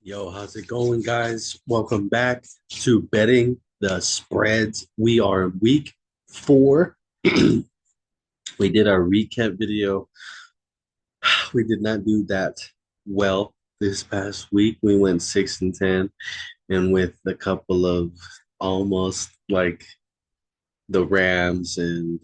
Yo, how's it going, guys? Welcome back to Betting the Spreads. We are in week four. We did our recap video. We did not do that well this past week. We went 6-10, and with a couple of almost like the Rams and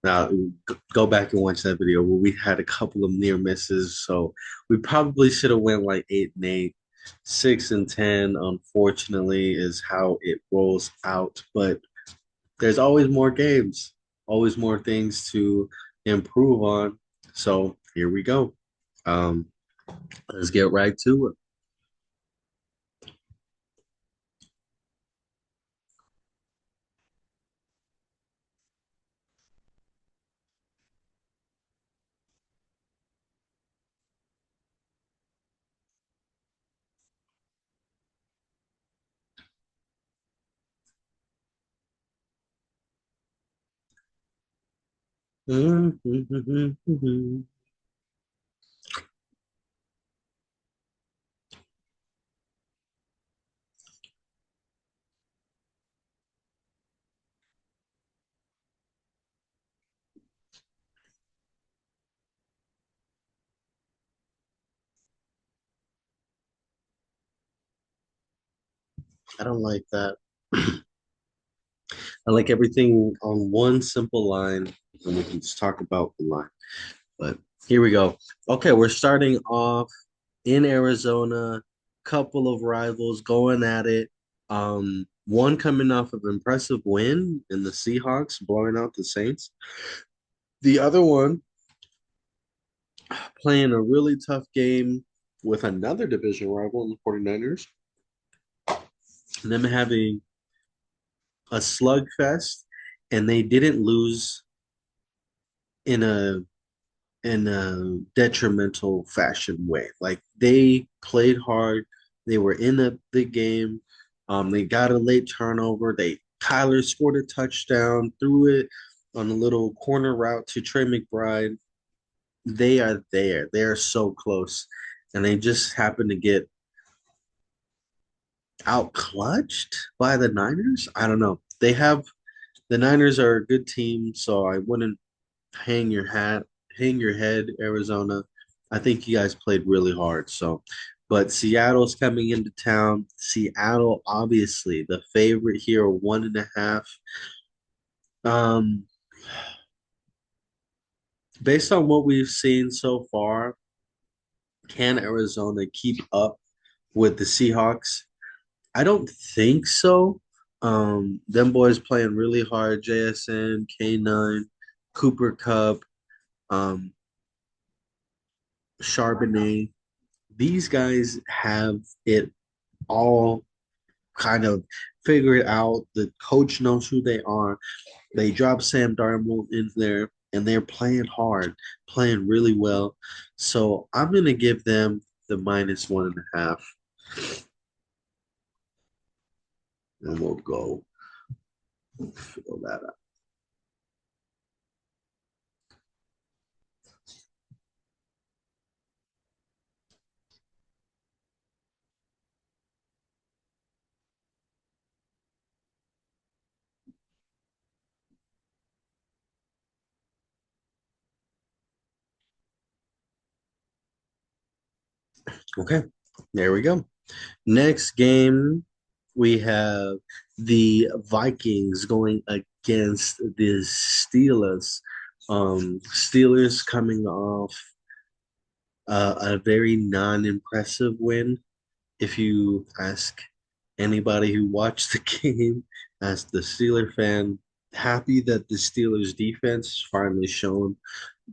now go back and watch that video where we had a couple of near misses. So we probably should have went like 8-8. 6-10, unfortunately, is how it rolls out. But there's always more games, always more things to improve on. So here we go. Um, let's get right to it. I don't like that. I like everything on one simple line, and we can just talk about the line. But here we go. Okay, we're starting off in Arizona. Couple of rivals going at it. One coming off of impressive win in the Seahawks, blowing out the Saints. The other one playing a really tough game with another division rival in the 49ers. Them having a slugfest, and they didn't lose in a detrimental fashion way. Like they played hard, they were in the game. They got a late turnover. Kyler scored a touchdown, threw it on a little corner route to Trey McBride. They are there. They are so close, and they just happen to get out clutched by the Niners. I don't know. The Niners are a good team, so I wouldn't hang your hat, hang your head, Arizona. I think you guys played really hard. So, but Seattle's coming into town. Seattle, obviously, the favorite here, 1.5. Um, Based on what we've seen so far, can Arizona keep up with the Seahawks? I don't think so. Them boys playing really hard. JSN, K9, Cooper Cup, um, Charbonnet. These guys have it all kind of figured out. The coach knows who they are. They dropped Sam Darnold in there, and they're playing hard, playing really well. So I'm gonna give them the -1.5, and we'll go fill that up. Okay, there we go. Next game, we have the Vikings going against the Steelers. Steelers coming off a very non-impressive win. If you ask anybody who watched the game, as the Steeler fan, happy that the Steelers defense finally shown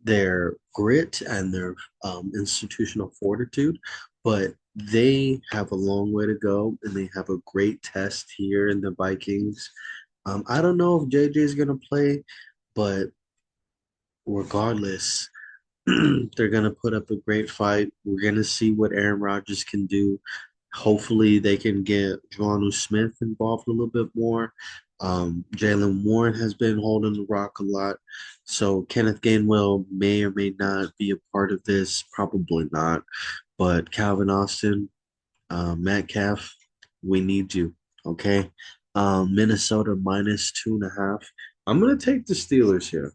their grit and their institutional fortitude, but they have a long way to go, and they have a great test here in the Vikings. I don't know if JJ is going to play, but regardless, they're going to put up a great fight. We're going to see what Aaron Rodgers can do. Hopefully, they can get Jonnu Smith involved a little bit more. Jalen Warren has been holding the rock a lot. So Kenneth Gainwell may or may not be a part of this. Probably not. But Calvin Austin, Metcalf, we need you. Okay. Minnesota minus 2.5. I'm gonna take the Steelers here.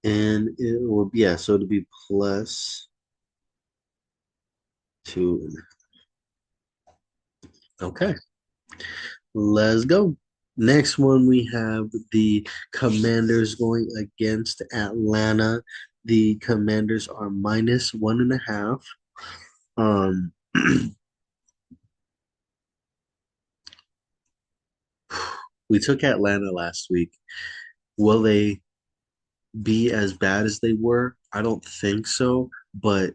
And it will be, yeah, so it'll be plus two. Okay, let's go. Next one, we have the Commanders going against Atlanta. The Commanders are minus 1.5. Um, we took Atlanta last week. Will they be as bad as they were? I don't think so, but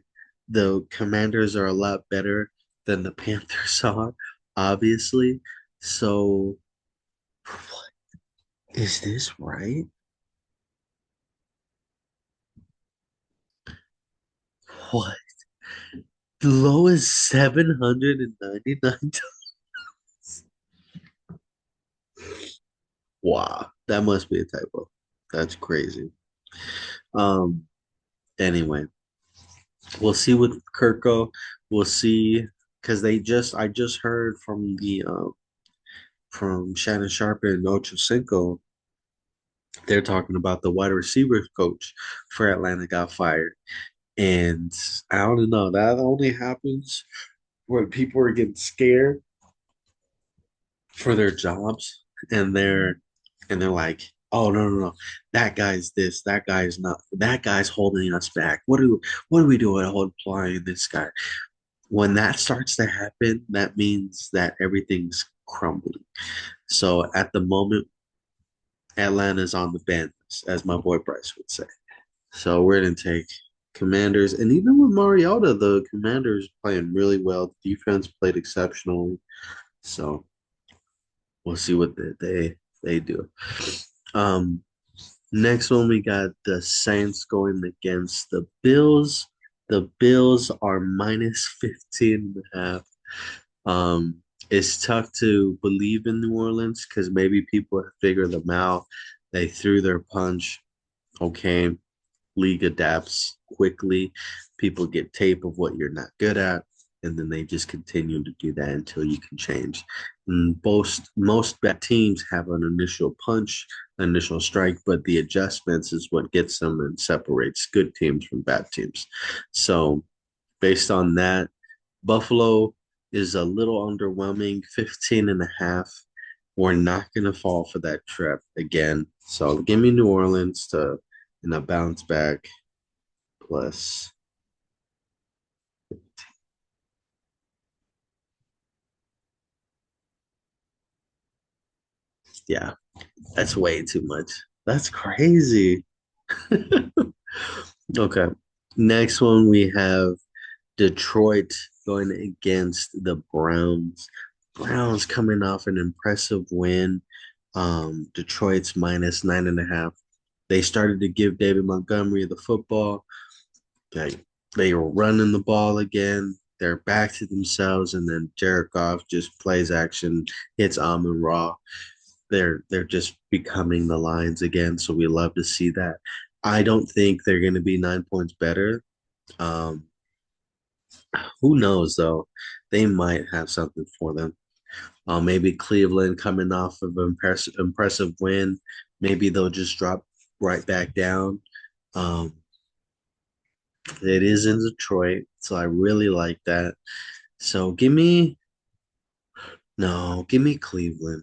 the Commanders are a lot better than the Panthers are, obviously. So, is this right? What? The low is 799. Wow, that must be a typo. That's crazy. Um, anyway, we'll see with Kirko. We'll see because I just heard from Shannon Sharp and Ocho Cinco. They're talking about the wide receiver coach for Atlanta got fired. And I don't know, that only happens when people are getting scared for their jobs and they're like, oh no, that guy's this, that guy's not, that guy's holding us back. What do we do at applying this guy? When that starts to happen, that means that everything's crumbling. So at the moment, Atlanta's on the bench, as my boy Bryce would say. So we're gonna take Commanders, and even with Mariota, the Commanders playing really well. The defense played exceptionally. So we'll see what they do. Um, Next one we got the Saints going against the Bills. The Bills are minus 15 and a half. It's tough to believe in New Orleans because maybe people have figured them out. They threw their punch. Okay, league adapts quickly. People get tape of what you're not good at, and then they just continue to do that until you can change. And most bad teams have an initial punch, initial strike, but the adjustments is what gets them and separates good teams from bad teams. So based on that, Buffalo is a little underwhelming, 15 and a half. We're not going to fall for that trap again. So give me New Orleans to in a bounce back plus. Yeah, that's way too much. That's crazy. Okay. Next one we have Detroit going against the Browns. Browns coming off an impressive win. Detroit's minus 9.5. They started to give David Montgomery the football. They were running the ball again. They're back to themselves, and then Jared Goff just plays action, hits Amon Ra. They're just becoming the Lions again. So we love to see that. I don't think they're going to be 9 points better. Um, who knows though? They might have something for them. Maybe Cleveland coming off of an impressive win. Maybe they'll just drop right back down. Um, it is in Detroit, so I really like that. So give me Cleveland.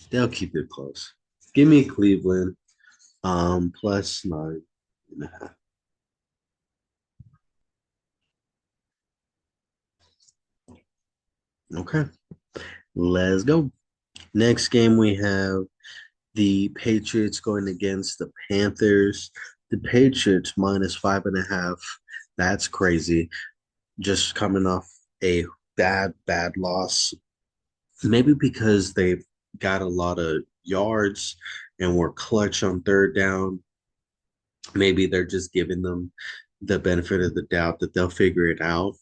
They'll keep it close. Give me Cleveland. Plus 9.5. Okay, let's go. Next game we have the Patriots going against the Panthers. The Patriots minus 5.5. That's crazy. Just coming off a bad loss. Maybe because they've got a lot of yards and were clutch on third down. Maybe they're just giving them the benefit of the doubt that they'll figure it out.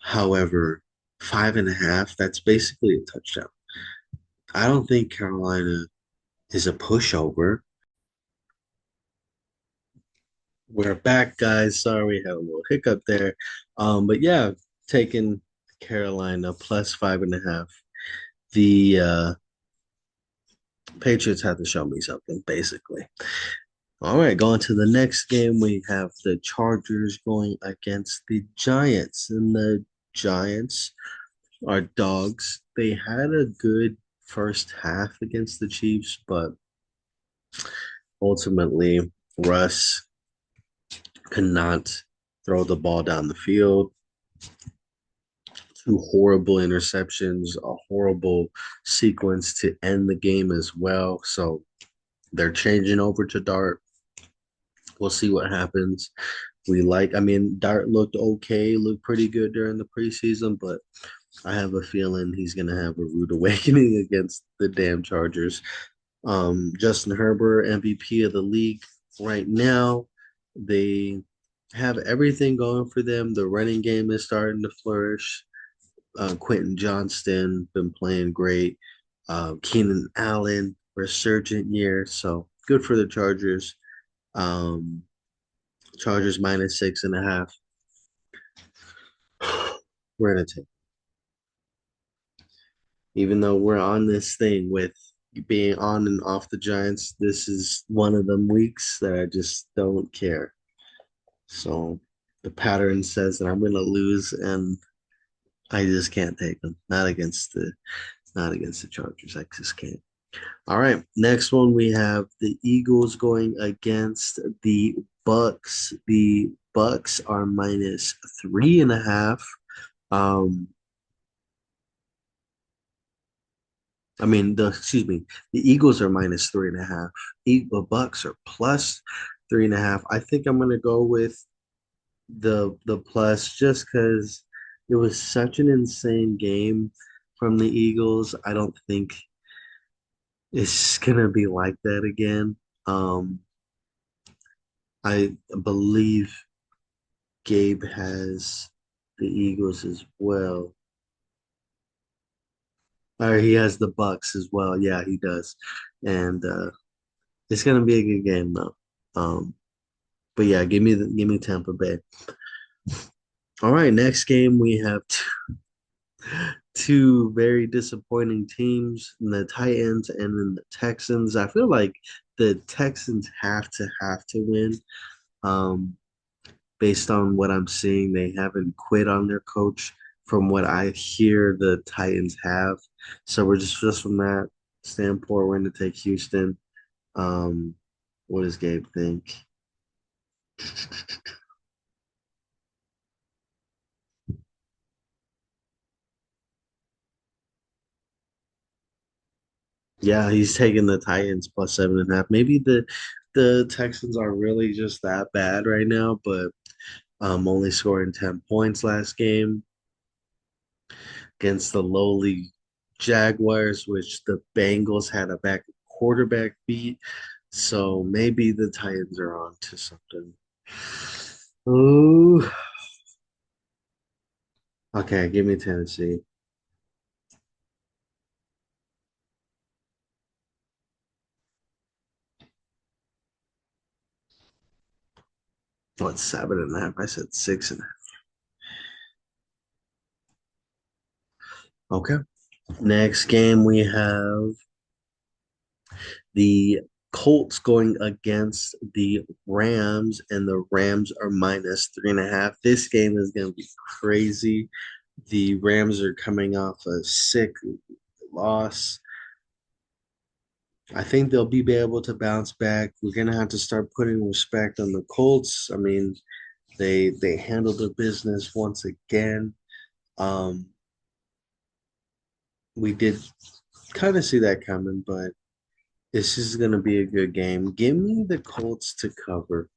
However, 5.5, that's basically a touchdown. I don't think Carolina is a pushover. We're back, guys. Sorry, we had a little hiccup there. But yeah, taking Carolina plus 5.5. The Patriots have to show me something, basically. All right, going to the next game, we have the Chargers going against the Giants, and the Giants are dogs. They had a good first half against the Chiefs, but ultimately, Russ could not throw the ball down the field. Two horrible interceptions, a horrible sequence to end the game as well. So they're changing over to Dart. We'll see what happens. I mean, Dart looked okay, looked pretty good during the preseason, but I have a feeling he's going to have a rude awakening against the damn Chargers. Justin Herbert, MVP of the league right now. They have everything going for them. The running game is starting to flourish. Quentin Johnston been playing great. Keenan Allen resurgent year, so good for the Chargers. Um, Chargers minus 6.5. We're gonna take, even though we're on this thing with being on and off the Giants. This is one of them weeks that I just don't care. So the pattern says that I'm gonna lose, and I just can't take them. Not against the Chargers. I just can't. All right, next one we have the Eagles going against the Bucks. The Bucks are minus 3.5. Um, excuse me, the Eagles are minus 3.5. The Bucks are plus 3.5. I think I'm gonna go with the plus just because it was such an insane game from the Eagles. I don't think it's gonna be like that again. Um, I believe Gabe has the Eagles as well. Or he has the Bucks as well. Yeah, he does. And it's gonna be a good game though. Um, but yeah, give me Tampa Bay. All right, next game we have two very disappointing teams, in the Titans and then the Texans. I feel like the Texans have to win. Um, Based on what I'm seeing, they haven't quit on their coach. From what I hear, the Titans have. So we're just from that standpoint, we're going to take Houston. Um, what does Gabe think? Yeah, he's taking the Titans plus 7.5. Maybe the Texans are really just that bad right now, but only scoring 10 points last game against the lowly Jaguars, which the Bengals had a back quarterback beat. So maybe the Titans are on to something. Ooh. Okay, give me Tennessee. What, 7.5? I said 6.5. Okay. Next game we have the Colts going against the Rams, and the Rams are minus 3.5. This game is going to be crazy. The Rams are coming off a sick loss. I think they'll be able to bounce back. We're gonna have to start putting respect on the Colts. I mean, they handled their business once again. Um, we did kind of see that coming, but this is gonna be a good game. Give me the Colts to cover.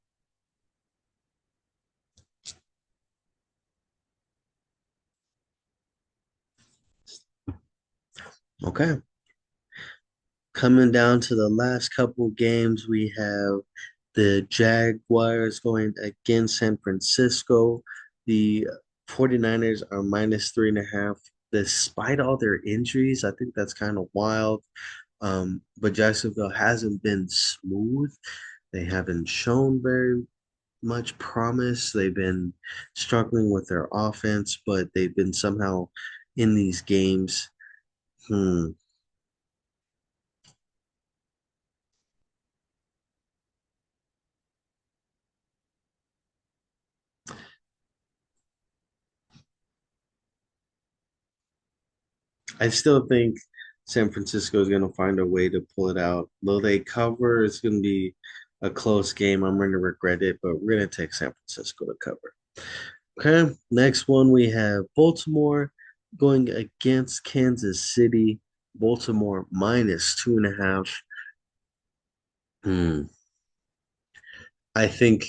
Okay. Coming down to the last couple games, we have the Jaguars going against San Francisco. The 49ers are minus 3.5. Despite all their injuries, I think that's kind of wild. But Jacksonville hasn't been smooth. They haven't shown very much promise. They've been struggling with their offense, but they've been somehow in these games. Hmm. I still think San Francisco is going to find a way to pull it out. Though they cover, it's going to be a close game. I'm going to regret it, but we're going to take San Francisco to cover. Okay, next one we have Baltimore going against Kansas City. Baltimore minus 2.5. Hmm. I think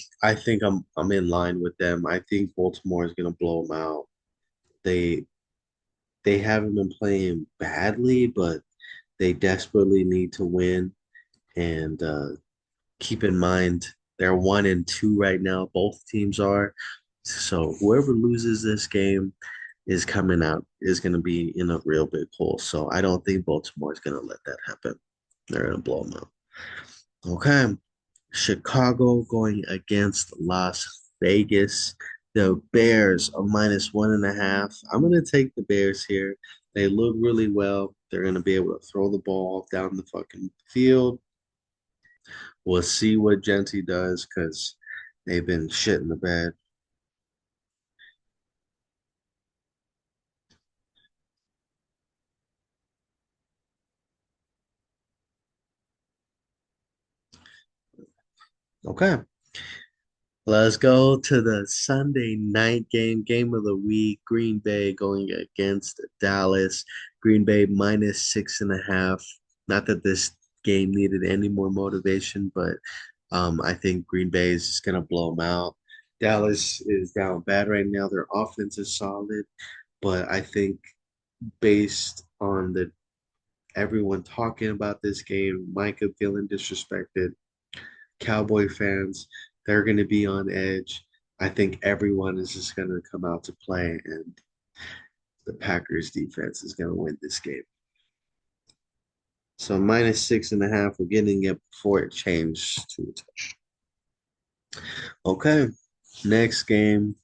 I'm in line with them. I think Baltimore is gonna blow them out. They they haven't been playing badly, but they desperately need to win. And keep in mind they're 1-2 right now. Both teams are. So whoever loses this game is coming out is going to be in a real big hole. So I don't think Baltimore is going to let that happen. They're going to blow them out. Okay. Chicago going against Las Vegas. The Bears are minus 1.5. I'm going to take the Bears here. They look really well. They're going to be able to throw the ball down the fucking field. We'll see what Genty does because they've been shit in the bed. Okay. Let's go to the Sunday night game of the week. Green Bay going against Dallas. Green Bay minus 6.5. Not that this game needed any more motivation, but I think Green Bay is just going to blow them out. Dallas is down bad right now. Their offense is solid, but I think based on the everyone talking about this game, Micah feeling disrespected, Cowboy fans, they're going to be on edge. I think everyone is just going to come out to play, and the Packers defense is going to win this game. So minus 6.5, we're getting it before it changed to a touch. Okay, next game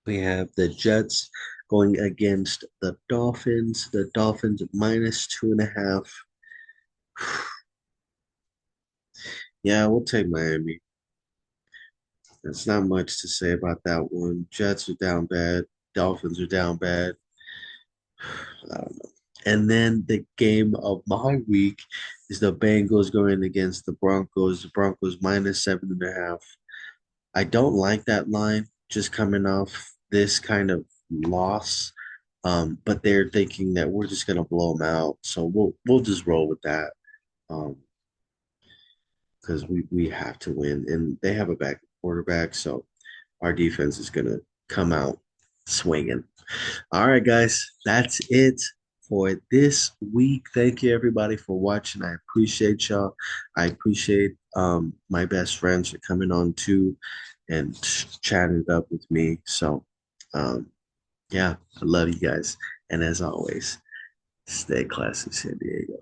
we have the Jets going against the Dolphins. The Dolphins minus 2.5. Yeah, we'll take Miami. There's not much to say about that one. Jets are down bad. Dolphins are down bad. I don't know. And then the game of my week is the Bengals going against the Broncos. The Broncos minus 7.5. I don't like that line just coming off this kind of loss. But they're thinking that we're just gonna blow them out. So we'll just roll with that. Um, because we have to win. And they have a back quarterback, so our defense is gonna come out swinging. All right, guys, that's it for this week. Thank you everybody for watching. I appreciate y'all. I appreciate my best friends for coming on too and chatting it up with me. So um yeah, I love you guys. And as always, stay classy, San Diego.